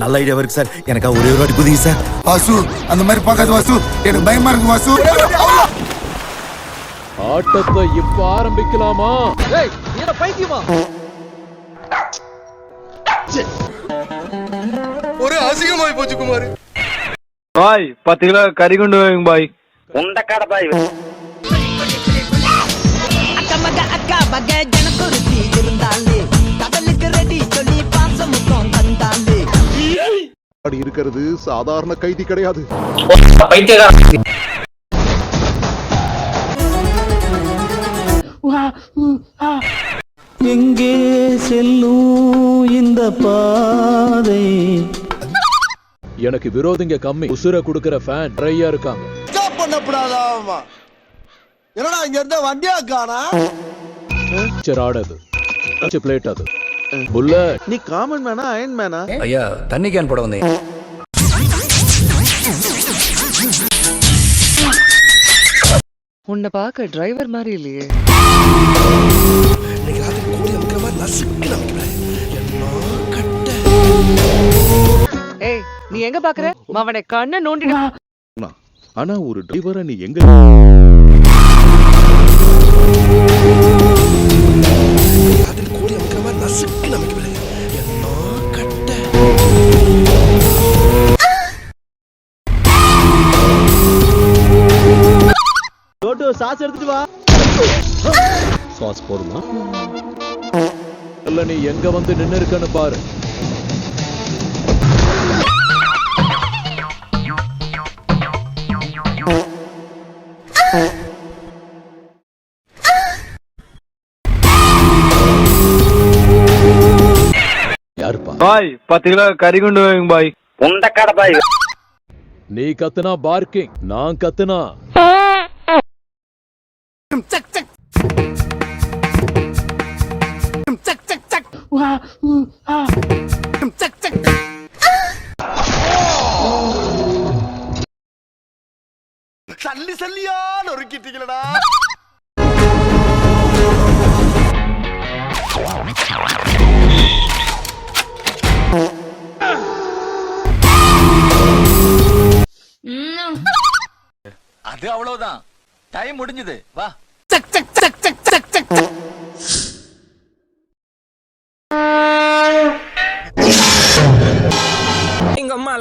நல்ல ஐடியா இருக்கு சார். எனக்கு ஒரே ஒரு வாட்டி குதிங்க சார். வாசு அந்த மாதிரி பார்க்காத வாசு, எனக்கு பயமா இருக்கு வாசு. ஆட்டத்தை இப்ப ஆரம்பிக்கலாமா? பைத்தியமா ஒரு அசிங்கமாய் போச்சு குமார். பாய் 10 கிலோ கறி கொண்டு வாங்க பாய். உண்டக்காட பாய். அக்கா மக அக்கா மக ஜனகுருதி இருந்தாலே கடலுக்கு ரெடி சொல்லி பாசமுகம் தந்தாலே. அப்படி இருக்கிறது சாதாரண கைதி கிடையாது. எங்கே செல்லும் இந்த பாதை? எனக்கு விரோதிங்க கம்மி. உசுர குடுக்கிற ஃபேன் நிறைய இருக்காங்க. பண்ணப்படாதாமா என்னடா இங்க இருந்த வண்டியா காணா? ஆடது பிளேட் அது புல்லட். நீ காமன் மேனா அயன் மேனா? ஐயா தண்ணி கேன் போட வந்தேன். உன்னை பார்க்க டிரைவர் மாதிரி இல்லையே. ஏய் நீ எங்க பாக்குற? அவனை கண்ணை நோண்டிடு. ஆனா ஒரு டிரைவரா நீ எங்க? சாஸ் எடுத்துட்டு வா. சாஸ் போதுமா? இல்ல நீ எங்க வந்து நின்னு இருக்கன்னு பாரு. யாருப்பா? பாய் 10 கிலோ கறி கொண்டு வாங்க பாய். உண்டக்காட பாய். நீ கத்துனா பார்க்கிங், நான் கத்துனா சல்லி சல்லியா நொறுக்கிட்டீங்களடா. அது அவ்வளவுதான். டைம் முடிஞ்சது. வா. எங்க அம்மா